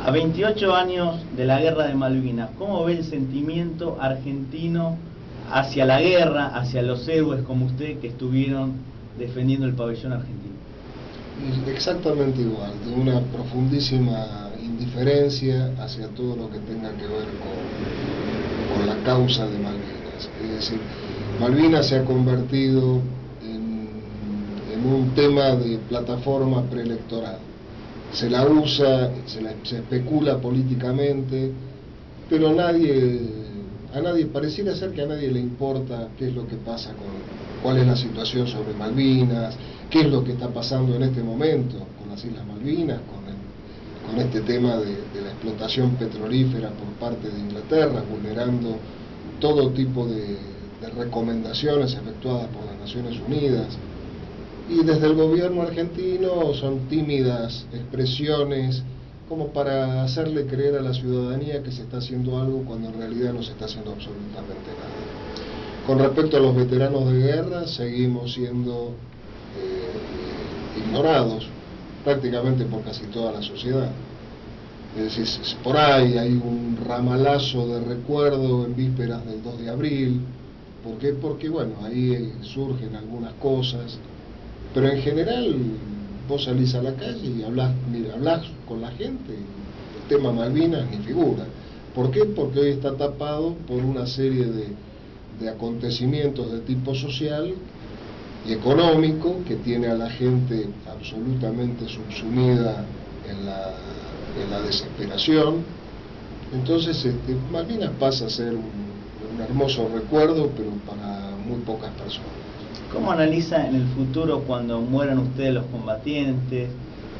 A 28 años de la guerra de Malvinas, ¿cómo ve el sentimiento argentino hacia la guerra, hacia los héroes como usted que estuvieron defendiendo el pabellón argentino? Exactamente igual, de una profundísima indiferencia hacia todo lo que tenga que ver con la causa de Malvinas. Es decir, Malvinas se ha convertido en un tema de plataforma preelectoral. Se la usa, se especula políticamente, pero pareciera ser que a nadie le importa qué es lo que pasa cuál es la situación sobre Malvinas, qué es lo que está pasando en este momento con las Islas Malvinas, con este tema de la explotación petrolífera por parte de Inglaterra, vulnerando todo tipo de recomendaciones efectuadas por las Naciones Unidas. Y desde el gobierno argentino son tímidas expresiones como para hacerle creer a la ciudadanía que se está haciendo algo cuando en realidad no se está haciendo absolutamente nada. Con respecto a los veteranos de guerra, seguimos siendo ignorados prácticamente por casi toda la sociedad. Es decir, por ahí hay un ramalazo de recuerdo en vísperas del 2 de abril. ¿Por qué? Porque bueno, ahí surgen algunas cosas, pero en general vos salís a la calle y hablás con la gente, el tema Malvinas ni figura. ¿Por qué? Porque hoy está tapado por una serie de acontecimientos de tipo social y económico que tiene a la gente absolutamente subsumida en la desesperación. Entonces Malvinas pasa a ser un hermoso recuerdo, pero para muy pocas personas. ¿Cómo analiza en el futuro cuando mueran ustedes los combatientes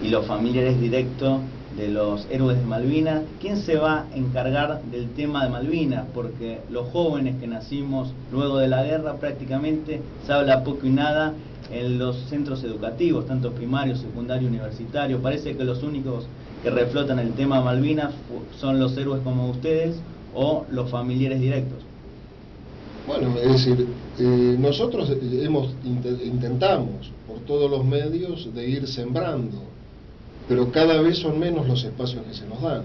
y los familiares directos de los héroes de Malvinas? ¿Quién se va a encargar del tema de Malvinas? Porque los jóvenes que nacimos luego de la guerra prácticamente se habla poco y nada en los centros educativos, tanto primario, secundario, universitario. Parece que los únicos que reflotan el tema Malvinas son los héroes como ustedes o los familiares directos. Bueno, es decir, nosotros intentamos por todos los medios de ir sembrando, pero cada vez son menos los espacios que se nos dan.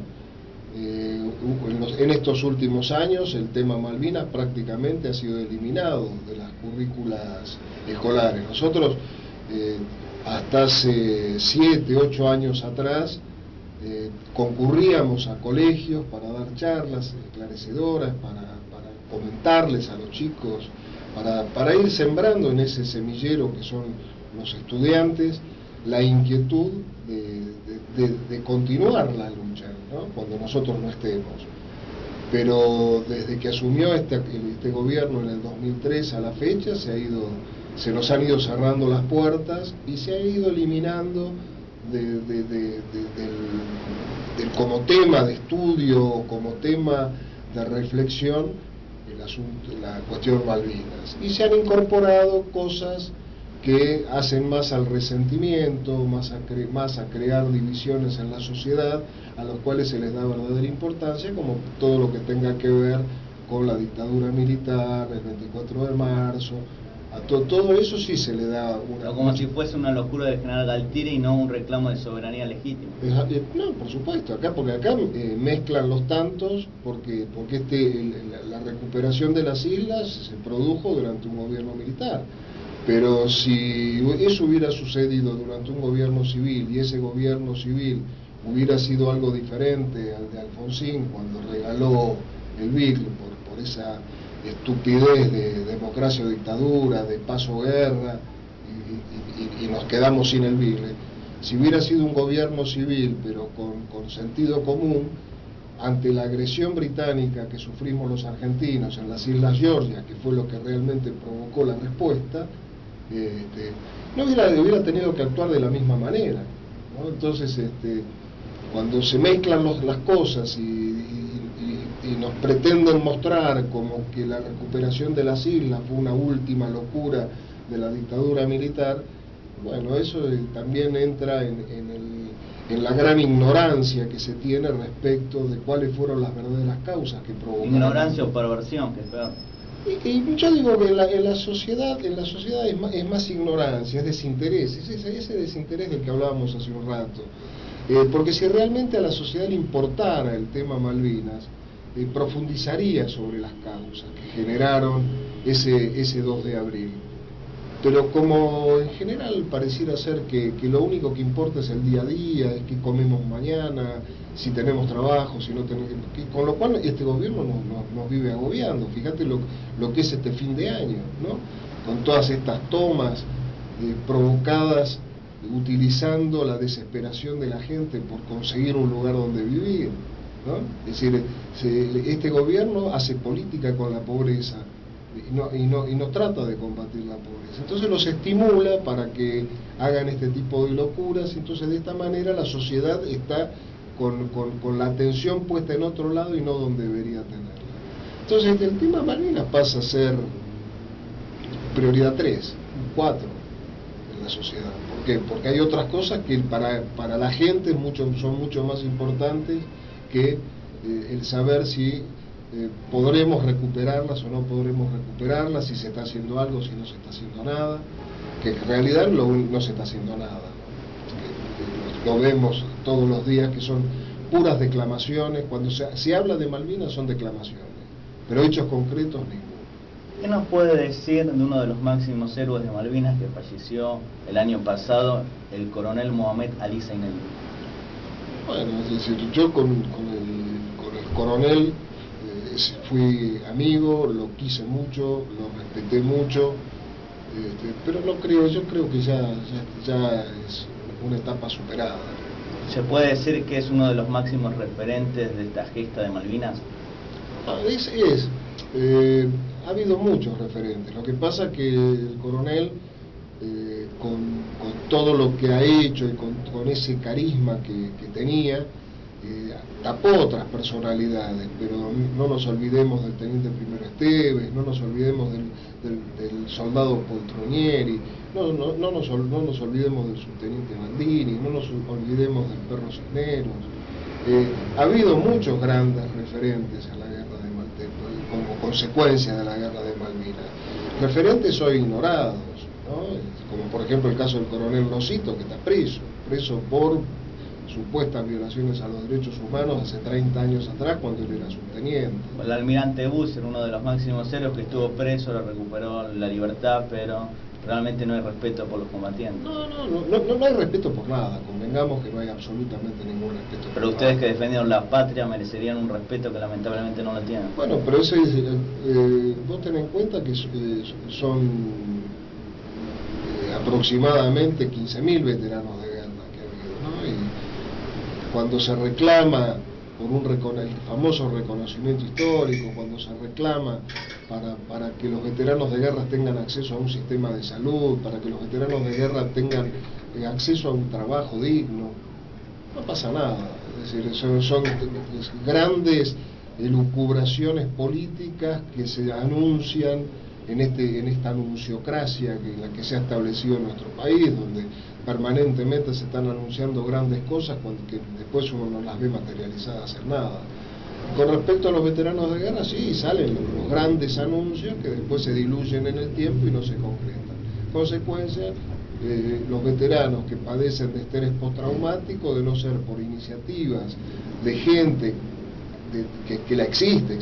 En estos últimos años el tema Malvinas prácticamente ha sido eliminado de las currículas escolares. Nosotros hasta hace 7, 8 años atrás concurríamos a colegios para dar charlas esclarecedoras, para comentarles a los chicos, para ir sembrando en ese semillero que son los estudiantes la inquietud de continuar la lucha, ¿no? Cuando nosotros no estemos. Pero desde que asumió este gobierno en el 2003 a la fecha se nos han ido cerrando las puertas y se ha ido eliminando como tema de estudio, como tema de reflexión la cuestión Malvinas, y se han incorporado cosas que hacen más al resentimiento, más a crear divisiones en la sociedad, a los cuales se les da verdadera importancia, como todo lo que tenga que ver con la dictadura militar, el 24 de marzo, todo eso sí se le da una... Como si fuese una locura del general Galtieri y no un reclamo de soberanía legítima. No, por supuesto, porque acá mezclan los tantos, porque la recuperación de las islas se produjo durante un gobierno militar. Pero si eso hubiera sucedido durante un gobierno civil, y ese gobierno civil hubiera sido algo diferente al de Alfonsín cuando regaló el Beagle por esa estupidez de democracia o dictadura, de paz o guerra, y nos quedamos sin el Beagle. Si hubiera sido un gobierno civil, pero con sentido común, ante la agresión británica que sufrimos los argentinos en las Islas Georgia, que fue lo que realmente provocó la respuesta, no hubiera tenido que actuar de la misma manera, ¿no? Entonces, cuando se mezclan las cosas y nos pretenden mostrar como que la recuperación de las islas fue una última locura de la dictadura militar, bueno, eso también entra en la gran ignorancia que se tiene respecto de cuáles fueron las verdaderas causas que provocaron. Ignorancia o perversión, que es peor. Y yo digo que en la sociedad es más ignorancia, es desinterés, ese desinterés del que hablábamos hace un rato. Porque si realmente a la sociedad le importara el tema Malvinas, profundizaría sobre las causas que generaron ese 2 de abril. Pero como en general pareciera ser que lo único que importa es el día a día, es que comemos mañana, si tenemos trabajo, si no tenemos... Con lo cual este gobierno nos vive agobiando. Fíjate lo que es este fin de año, ¿no? Con todas estas tomas provocadas utilizando la desesperación de la gente por conseguir un lugar donde vivir, ¿no? Es decir, este gobierno hace política con la pobreza y no trata de combatir la pobreza. Entonces los estimula para que hagan este tipo de locuras. Entonces de esta manera la sociedad está con la atención puesta en otro lado y no donde debería tenerla. Entonces el tema Malvinas pasa a ser prioridad 3, 4 en la sociedad. ¿Por qué? Porque hay otras cosas que para la gente son mucho más importantes que el saber si podremos recuperarlas o no podremos recuperarlas, si se está haciendo algo, si no se está haciendo nada, que en realidad no se está haciendo nada, ¿no? Lo vemos todos los días que son puras declamaciones. Cuando se habla de Malvinas son declamaciones, pero hechos concretos ninguno. ¿Qué nos puede decir de uno de los máximos héroes de Malvinas que falleció el año pasado, el coronel Mohamed Ali Zeynel? Bueno, es decir, yo con el coronel fui amigo, lo quise mucho, lo respeté mucho, pero yo creo que ya es una etapa superada. ¿Se puede decir que es uno de los máximos referentes de esta gesta de Malvinas? Ha habido muchos referentes. Lo que pasa es que el coronel, con todo lo que ha hecho y con ese carisma que tenía, tapó otras personalidades, pero no nos olvidemos del teniente primero Esteves, no nos olvidemos del soldado Poltronieri, no nos olvidemos del subteniente Bandini, no nos olvidemos del perro Cisneros. Ha habido muchos grandes referentes a la guerra de Malvinas, como consecuencia de la guerra de Malvinas. Referentes hoy ignorados, ¿no? Como por ejemplo el caso del coronel Nocito, que está preso por supuestas violaciones a los derechos humanos hace 30 años atrás, cuando él era subteniente. El almirante Busser, uno de los máximos héroes que estuvo preso, lo recuperó la libertad, pero realmente no hay respeto por los combatientes. No hay respeto por nada, convengamos que no hay absolutamente ningún respeto. Pero ustedes que defendieron la patria merecerían un respeto que lamentablemente no lo tienen. Bueno, pero eso vos tenés en cuenta que son aproximadamente 15.000 veteranos de guerra que ha habido, ¿no? Y cuando se reclama por el famoso reconocimiento histórico, cuando se reclama para que los veteranos de guerra tengan acceso a un sistema de salud, para que los veteranos de guerra tengan acceso a un trabajo digno, no pasa nada. Es decir, son grandes elucubraciones políticas que se anuncian en esta anunciocracia en la que se ha establecido en nuestro país, donde permanentemente se están anunciando grandes cosas que después uno no las ve materializadas en nada. Con respecto a los veteranos de guerra, sí, salen los grandes anuncios que después se diluyen en el tiempo y no se concretan. Consecuencia, los veteranos que padecen de estrés postraumático, de no ser por iniciativas de gente que existe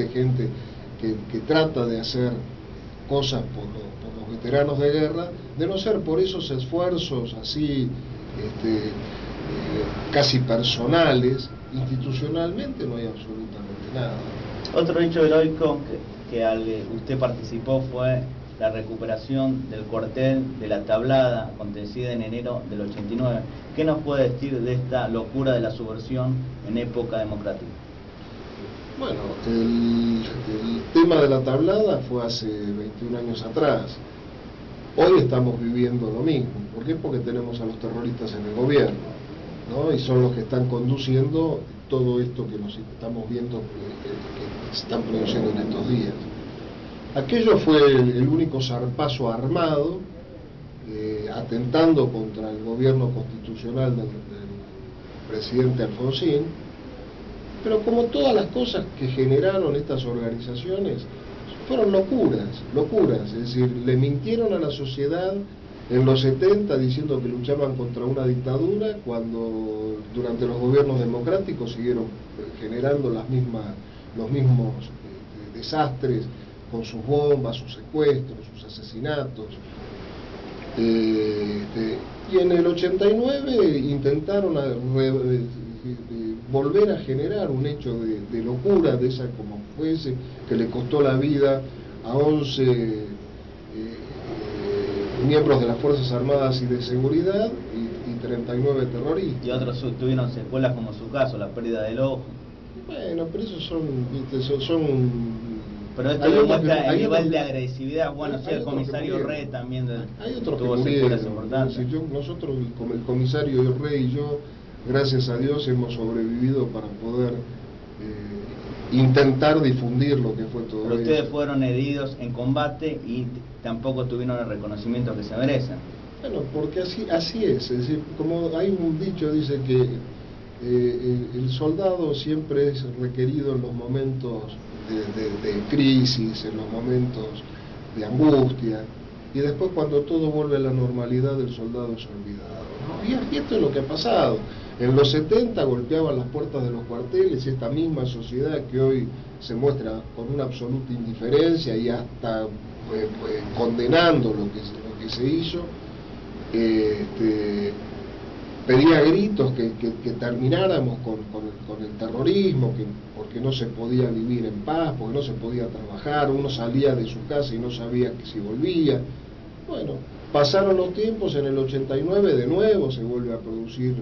gente que trata de hacer cosas por los veteranos de guerra, de no ser por esos esfuerzos así casi personales, institucionalmente no hay absolutamente nada. Otro hecho heroico que usted participó fue la recuperación del cuartel de La Tablada, acontecida en enero del 89. ¿Qué nos puede decir de esta locura de la subversión en época democrática? Bueno, el tema de La Tablada fue hace 21 años atrás. Hoy estamos viviendo lo mismo. ¿Por qué? Porque tenemos a los terroristas en el gobierno, ¿no? Y son los que están conduciendo todo esto que nos estamos viendo que se están produciendo en estos días. Aquello fue el único zarpazo armado, atentando contra el gobierno constitucional del presidente Alfonsín. Pero como todas las cosas que generaron estas organizaciones, fueron locuras, es decir, le mintieron a la sociedad en los 70 diciendo que luchaban contra una dictadura, cuando durante los gobiernos democráticos siguieron generando los mismos desastres con sus bombas, sus secuestros, sus asesinatos. Y en el 89 intentaron volver a generar un hecho de locura, de esa como fuese, que le costó la vida a 11 miembros de las Fuerzas Armadas y de Seguridad y 39 terroristas. Y otros tuvieron secuelas, como su caso, la pérdida del ojo. Bueno, pero esos son pero esto demuestra el nivel de agresividad. Bueno, sí, el comisario Rey también tuvo secuelas importantes. Nosotros, como el comisario Rey y yo, gracias a Dios, hemos sobrevivido para poder intentar difundir lo que fue todo eso. Pero ustedes fueron heridos en combate y tampoco tuvieron el reconocimiento que se merecen. Bueno, porque así es decir, como hay un dicho, dice que el soldado siempre es requerido en los momentos de crisis, en los momentos de angustia, y después cuando todo vuelve a la normalidad el soldado es olvidado, ¿no? Y esto es lo que ha pasado. En los 70 golpeaban las puertas de los cuarteles, esta misma sociedad que hoy se muestra con una absoluta indiferencia y hasta condenando lo que se hizo, pedía a gritos que termináramos con el terrorismo, porque no se podía vivir en paz, porque no se podía trabajar, uno salía de su casa y no sabía que si volvía. Bueno, pasaron los tiempos, en el 89 de nuevo se vuelve a producir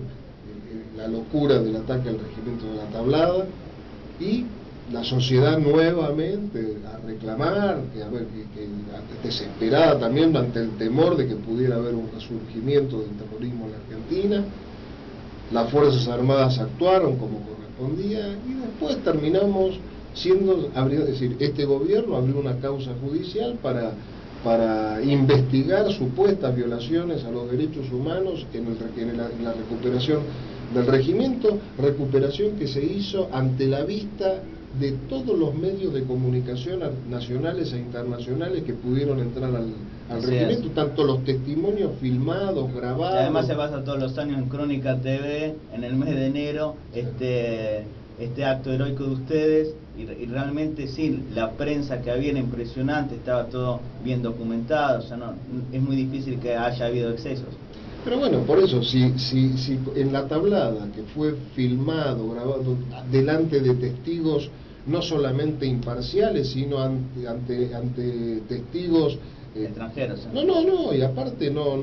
la locura del ataque al regimiento de la Tablada, y la sociedad nuevamente a reclamar, desesperada también ante el temor de que pudiera haber un resurgimiento del terrorismo en la Argentina. Las Fuerzas Armadas actuaron como correspondía y después terminamos siendo, es decir, este gobierno abrió una causa judicial para investigar supuestas violaciones a los derechos humanos en la recuperación del regimiento, recuperación que se hizo ante la vista de todos los medios de comunicación nacionales e internacionales que pudieron entrar al regimiento, tanto los testimonios filmados, grabados. Y además se basa todos los años en Crónica TV, en el mes de enero, este acto heroico de ustedes, y realmente sí, la prensa que había era impresionante, estaba todo bien documentado, o sea, no, es muy difícil que haya habido excesos. Pero bueno, por eso, si en la Tablada, que fue filmado, grabado, delante de testigos no solamente imparciales, sino ante testigos extranjeros. No, y aparte no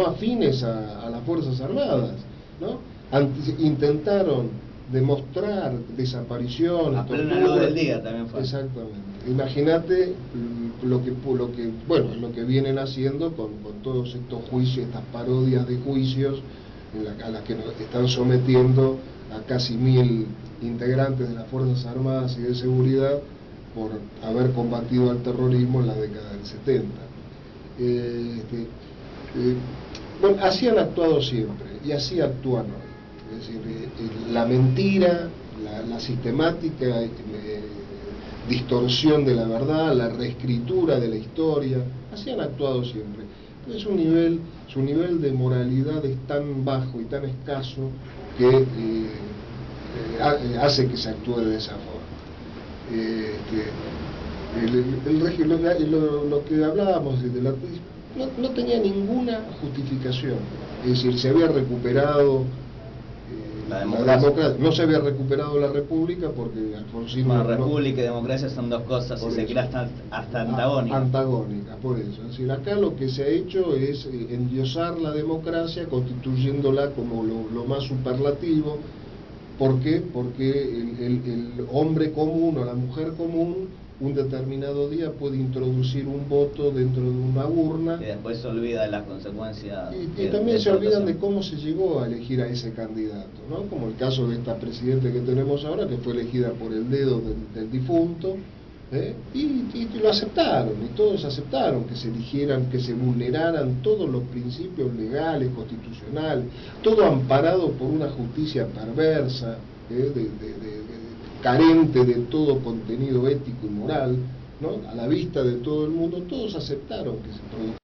afines a las Fuerzas Armadas, ¿no? Intentaron demostrar desapariciones, a plena luz del día también fue. Exactamente. Imagínate lo que vienen haciendo con todos estos juicios, estas parodias de juicios a las que nos están sometiendo a casi 1000 integrantes de las Fuerzas Armadas y de Seguridad por haber combatido al terrorismo en la década del 70. Bueno, así han actuado siempre y así actúan hoy. Es decir, la mentira, la sistemática distorsión de la verdad, la reescritura de la historia, así han actuado siempre. Entonces su nivel de moralidad es tan bajo y tan escaso que hace que se actúe de esa forma. Lo que hablábamos de la no tenía ninguna justificación, es decir, se había recuperado la democracia. No se había recuperado la república porque Alfonsín... Bueno, república y democracia son dos cosas, si se quiere, hasta antagónicas. Antagónicas, por eso. Es decir, acá lo que se ha hecho es endiosar la democracia, constituyéndola como lo más superlativo. ¿Por qué? Porque el hombre común o la mujer común un determinado día puede introducir un voto dentro de una urna. Y después se olvida de las consecuencias. Y también se olvidan de cómo se llegó a elegir a ese candidato, ¿no? Como el caso de esta presidente que tenemos ahora, que fue elegida por el dedo del difunto, y lo aceptaron, y todos aceptaron que se eligieran, que se vulneraran todos los principios legales, constitucionales, todo amparado por una justicia perversa, carente de todo contenido ético y moral, ¿no? A la vista de todo el mundo, todos aceptaron que se produjo.